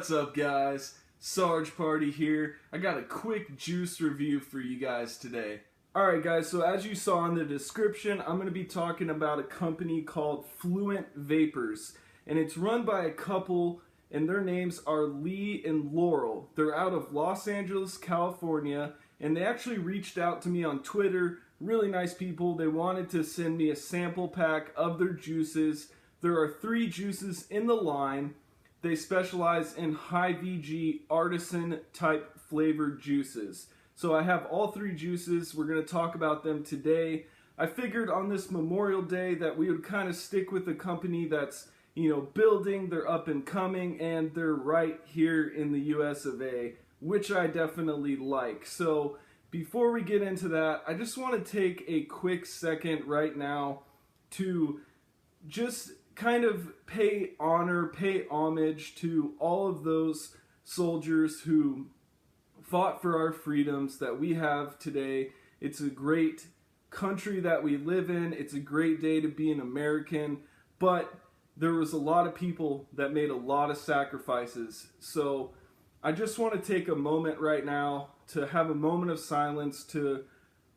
What's up, guys? SARGEPARTY here. I got a quick juice review for you guys today. Alright guys, so as you saw in the description, I'm going to be talking about a company called Fluent Vapors. And it's run by a couple, and their names are Lee and Laurel. They're out of Los Angeles, California, and they actually reached out to me on Twitter. Really nice people. They wanted to send me a sample pack of their juices. There are 3 juices in the line. They specialize in high VG artisan type flavored juices. So I have all 3 juices. We're going to talk about them today. I figured on this Memorial Day that we would kind of stick with a company that's, building, they're up and coming, and they're right here in the US of A, which I definitely like. So before we get into that, I just want to take a quick second right now to just kind of pay honor, pay homage to all of those soldiers who fought for our freedoms that we have today. It's a great country that we live in. It's a great day to be an American, but there was a lot of people that made a lot of sacrifices. So I just want to take a moment right now to have a moment of silence to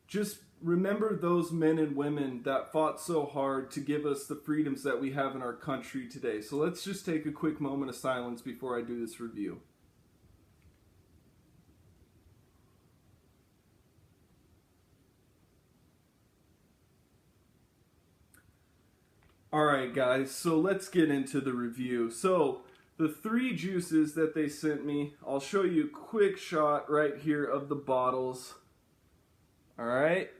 just remember those men and women that fought so hard to give us the freedoms that we have in our country today. So let's just take a quick moment of silence before I do this review. Alright guys, so let's get into the review. So the 3 juices that they sent me, I'll show you a quick shot right here of the bottles. Alright.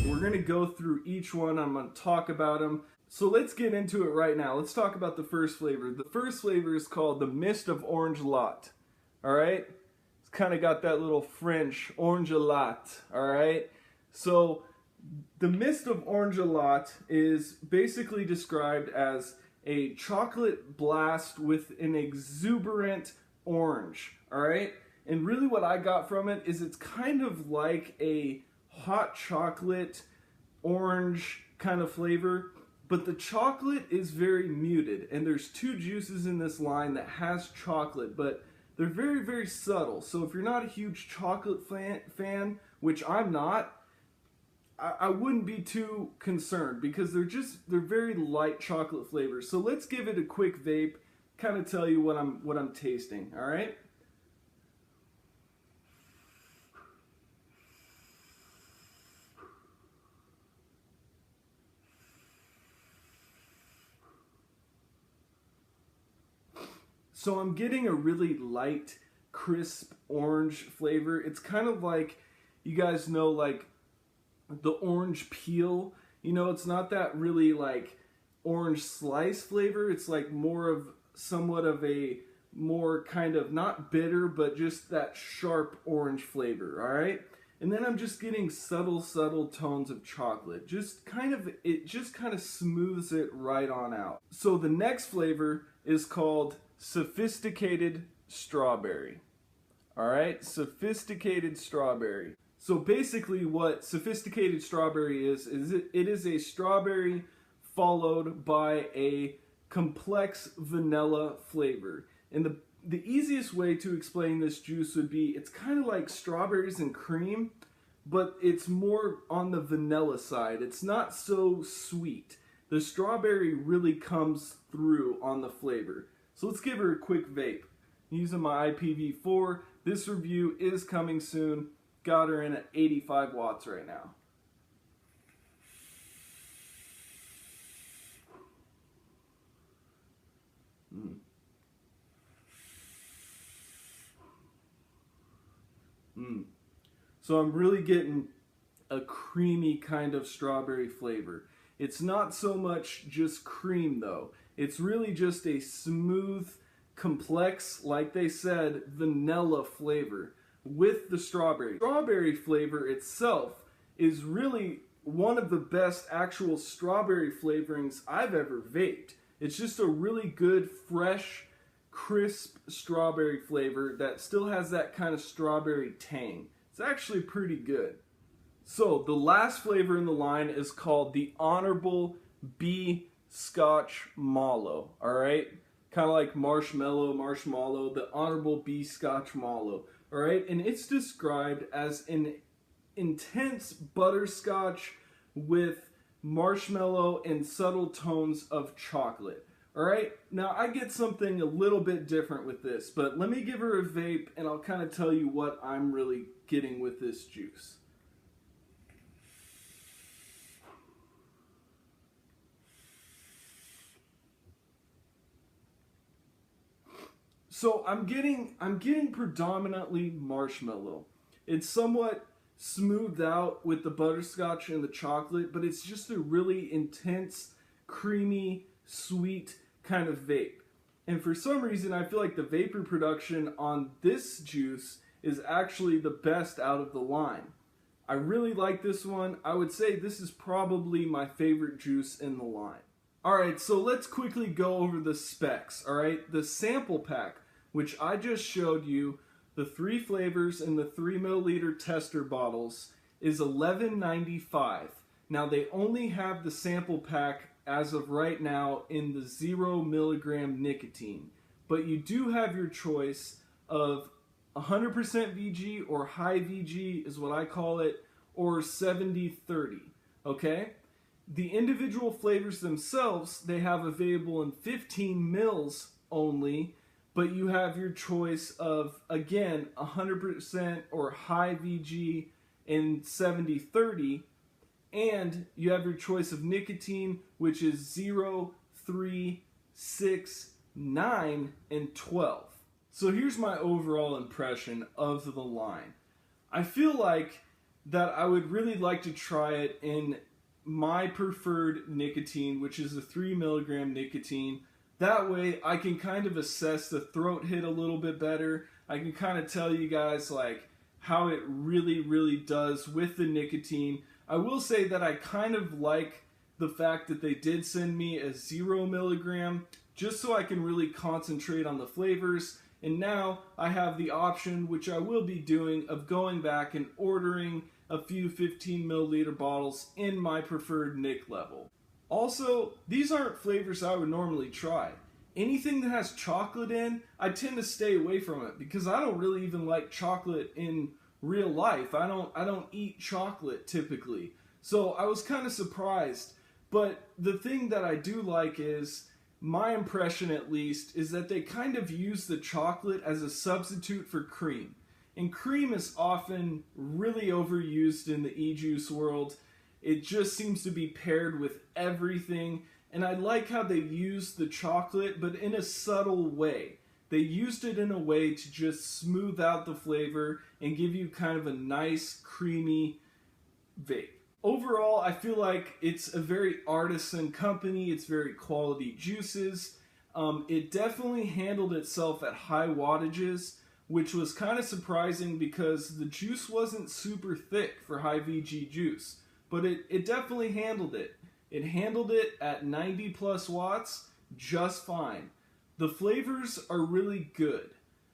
We're going to go through each one. I'm going to talk about them. So let's get into it right now. Let's talk about the first flavor. The first flavor is called the Mist of Orange Latte. Alright? It's kind of got that little French orange latte. Alright? So the Mist of Orange Latte is basically described as a chocolate blast with an exuberant orange. Alright? And really what I got from it is it's kind of like a hot chocolate orange kind of flavor, but the chocolate is very muted, and there's 2 juices in this line that has chocolate, but they're very, very subtle. So if you're not a huge chocolate fan, which I'm not, I wouldn't be too concerned because they're very light chocolate flavors. So let's give it a quick vape, kind of tell you what I'm tasting. All right. So I'm getting a really light, crisp orange flavor. It's kind of like, you guys know, like the orange peel. It's not that really like orange slice flavor. It's like more of somewhat of a more kind of not bitter, but just that sharp orange flavor, all right? And then I'm just getting subtle tones of chocolate. It just kind of smooths it right on out. So the next flavor is called Sophisticated Strawberry. Alright, Sophisticated Strawberry. So basically what Sophisticated Strawberry is it is a strawberry followed by a complex vanilla flavor. And the easiest way to explain this juice would be, it's kind of like strawberries and cream, but it's more on the vanilla side. It's not so sweet. The strawberry really comes through on the flavor. So let's give her a quick vape. Using my IPv4. This review is coming soon. Got her in at 85 watts right now. So I'm really getting a creamy kind of strawberry flavor. It's not so much just cream though. It's really just a smooth, complex, like they said, vanilla flavor with the strawberry. Strawberry flavor itself is really one of the best actual strawberry flavorings I've ever vaped. It's just a really good, fresh, crisp strawberry flavor that still has that kind of strawberry tang. It's actually pretty good. So the last flavor in the line is called the Honorable B Scotch Mallow. Alright? kind of like marshmallow, the Honorable Bee Scotch Mallow. All right, and it's described as an intense butterscotch with marshmallow and subtle tones of chocolate. All right, now I get something a little bit different with this, but let me give her a vape and I'll kind of tell you what I'm really getting with this juice. So I'm getting predominantly marshmallow. It's somewhat smoothed out with the butterscotch and the chocolate, but it's just a really intense, creamy, sweet kind of vape. And for some reason, I feel like the vapor production on this juice is actually the best out of the line. I really like this one. I would say this is probably my favorite juice in the line. Alright, so let's quickly go over the specs, alright? The sample pack, which I just showed you, the 3 flavors in the 3 milliliter tester bottles, is $11.95. Now they only have the sample pack as of right now in the 0 milligram nicotine, but you do have your choice of 100% VG or high VG is what I call it, or 70-30, okay? The individual flavors themselves, they have available in 15 mils only, but you have your choice of, again, 100% or high VG and 70-30, and you have your choice of nicotine, which is 0, 3, 6, 9, and 12. So here's my overall impression of the line. I feel like that I would really like to try it in my preferred nicotine, which is the 3 milligram nicotine. That way I can kind of assess the throat hit a little bit better. I can kind of tell you guys like how it really does with the nicotine. I will say that I kind of like the fact that they did send me a 0 milligram just so I can really concentrate on the flavors. And now I have the option, which I will be doing, of going back and ordering a few 15 milliliter bottles in my preferred nic level. Also, these aren't flavors I would normally try. Anything that has chocolate in, I tend to stay away from it because I don't really even like chocolate in real life. I don't eat chocolate typically. So I was kind of surprised. But the thing that I do like is, my impression at least, is that they kind of use the chocolate as a substitute for cream. And cream is often really overused in the e-juice world. It just seems to be paired with everything. And I like how they use the chocolate, but in a subtle way. They used it in a way to just smooth out the flavor and give you kind of a nice, creamy vape. Overall, I feel like it's a very artisan company. It's very quality juices. It definitely handled itself at high wattages, which was kind of surprising because the juice wasn't super thick for high VG juice. But it definitely handled it. It handled it at 90 plus watts just fine. The flavors are really good.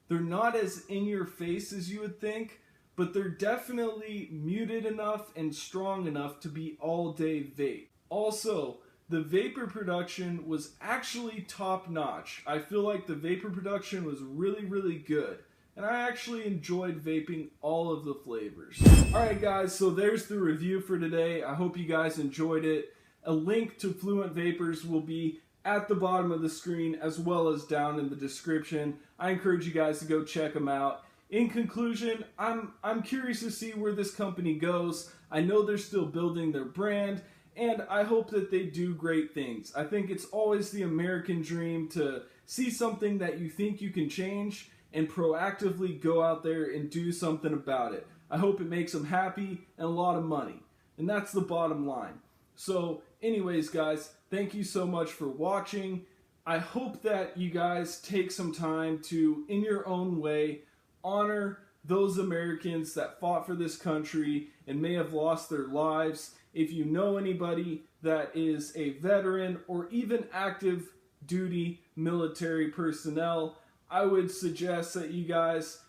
They're not as in your face as you would think, but they're definitely muted enough and strong enough to be all day vape. Also, the vapor production was actually top notch. I feel like the vapor production was really good. And I actually enjoyed vaping all of the flavors. Alright guys, so there's the review for today. I hope you guys enjoyed it. A link to Fluent Vapors will be at the bottom of the screen as well as down in the description. I encourage you guys to go check them out. In conclusion, I'm curious to see where this company goes. I know they're still building their brand, and I hope that they do great things. I think it's always the American dream to see something that you think you can change and proactively go out there and do something about it. I hope it makes them happy and a lot of money. And that's the bottom line. So anyways guys, thank you so much for watching. I hope that you guys take some time to, in your own way, honor those Americans that fought for this country and may have lost their lives. If you know anybody that is a veteran or even active duty military personnel, I would suggest that you guys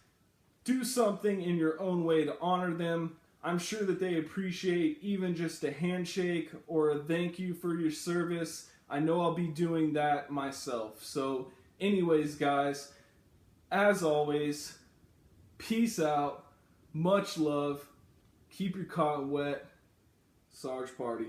do something in your own way to honor them. I'm sure that they appreciate even just a handshake or a thank you for your service. I know I'll be doing that myself. So Anyways, guys, as always, peace out, much love, keep your cotton wet, Sarge Party.